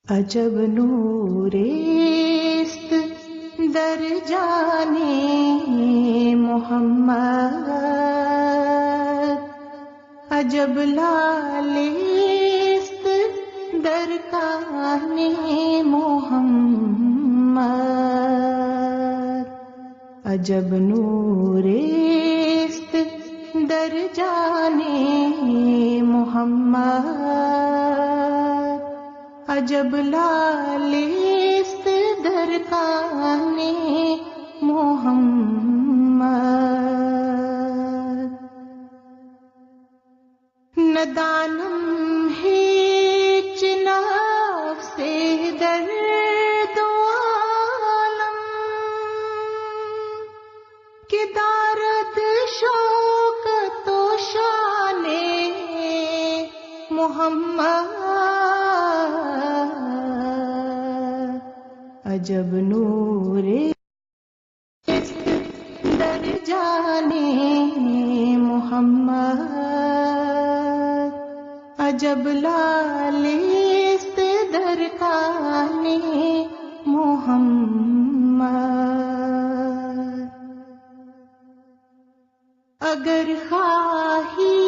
عجب نوریست در جان محمد، عجب لالیست در کان محمد، عجب نوریست در جان محمد، عجب لالیست در کان محمد. ندانم هیچ نفس درد و عالم که دارد شوکت و شان محمد، عجب نور در جان محمد، عجب لالیست در کان محمد. اگر خواہی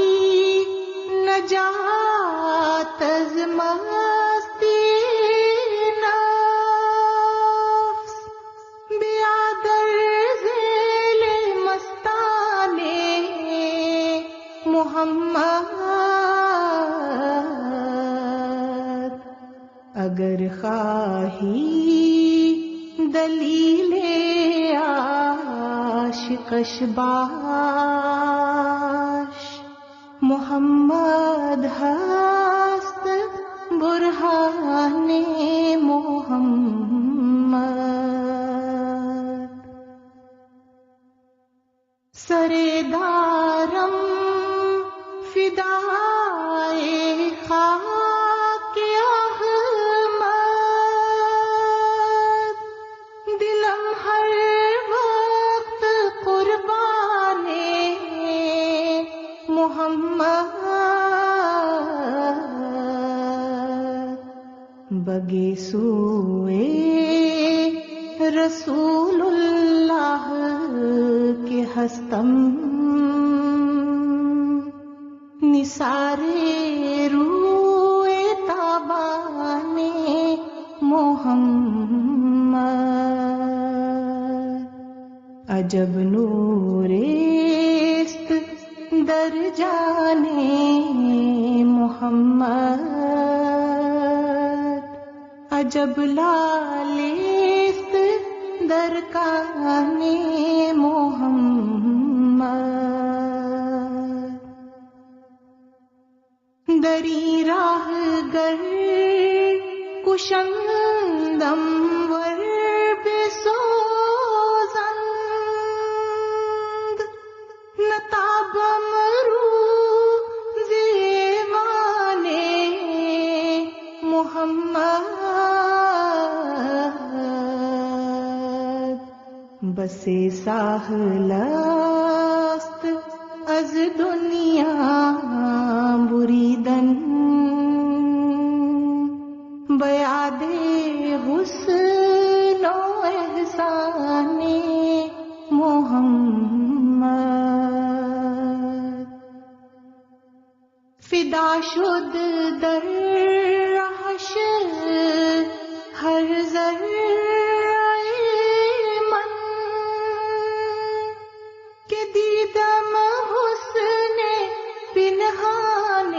نجات از مستی نفس، بیا در ذیل مستان محمد. اگر خواہی دلیل عاشقش باش، محمد هست برهان محمد. سردارم فدای خاک احمد، دلم ہر وقت قربان محمد. بگے سوئے رسول اللہ کے ہستم، نثارے روئے تابان محمد، عجب نوریست در جان محمد، عجب لالیست در کان محمد. دری راہ گر کشندم ور بسوزند، نتابم رو زیوان محمد. بس ساحل است از دنیا بریدن، بیاد حسن و احسان محمد. فدا شد در رہش ہر ذرہ من، کہ دیدم حسن پنہان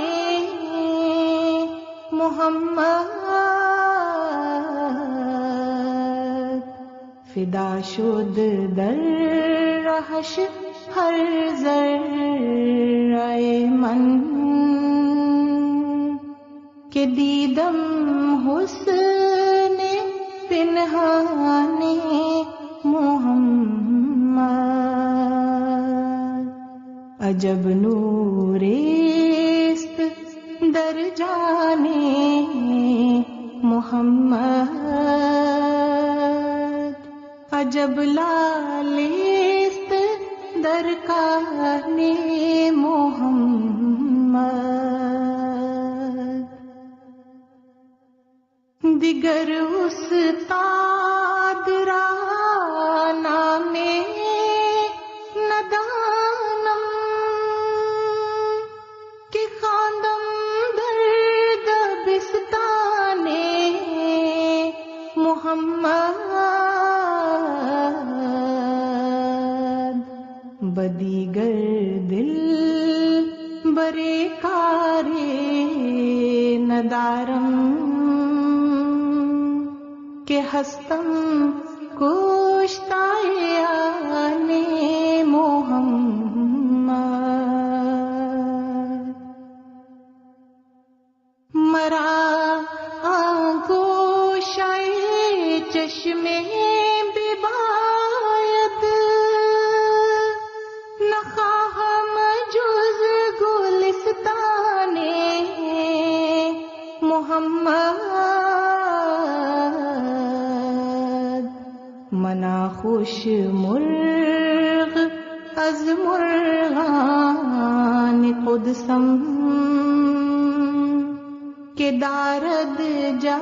محمد. فدا شد در رہش ہر ذرہ من، کہ دیدم حسن پنہان محمد، عجب نوریست در جان محمد، عجب لالیست در کان محمد. دیگر استاد را نام ندانم کہ خواندم در دبستان محمد، بدیگر دل برے کارے ندارم کہ ہستم کوشتائے آنے محمد، مرا گوشائے چشمے بباید، نخواہم جز گلستان محمد، منا خوش مرغ از مرغان قدسم کہ دارد جا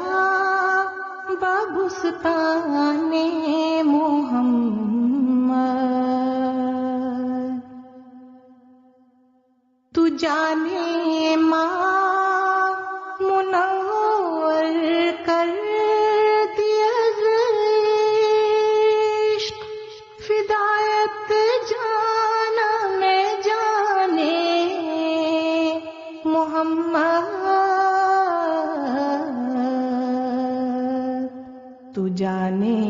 ببستان محمد، تو جانے ماں منور کر دیا عشق، فدایت جانا میں جانے محمد، تو جانے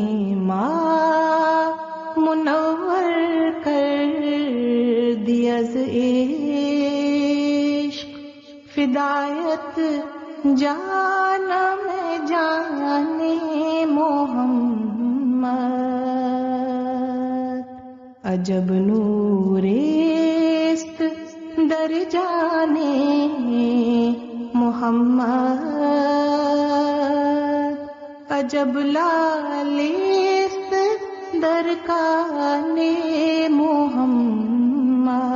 ماں منور کر دیا عشق، فدایت جانا میں جانے محمد، عجب نوریست در جانے محمد، عجب لالیست در کان محمد،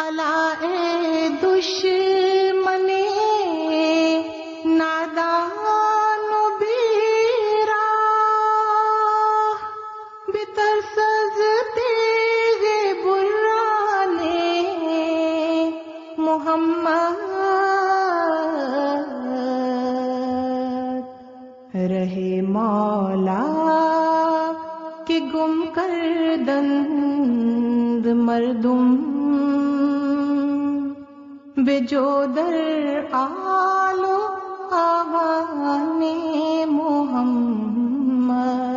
علائے دشمن نادان و بیرا، بترس از تیغ بران محمد، رہے مولا کہ گم کردند مردم، بے جو در آل و آوان محمد،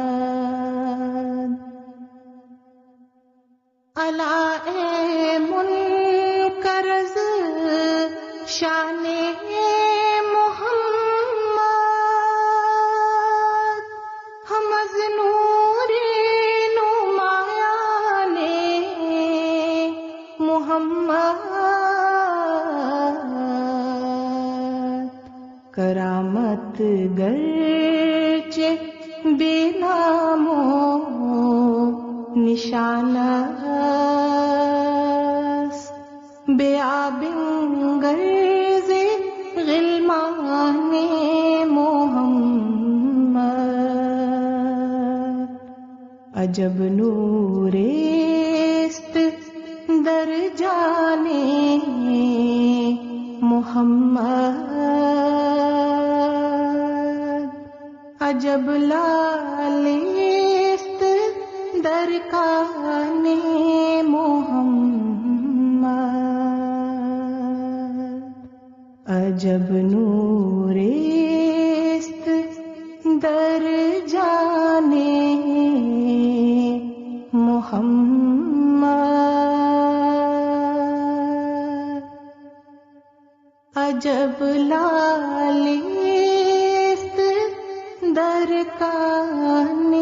علائے منکر از شان محمد، ہم از نور نمایان محمد، کرامت گرچہ بے نام و نشان است، بے آب گرز غلمان محمد، عجب نوریست در جانے محمد، عجب لالیست در کان محمد، عجب نوریست در جانے محمد، عجب لالیست در کان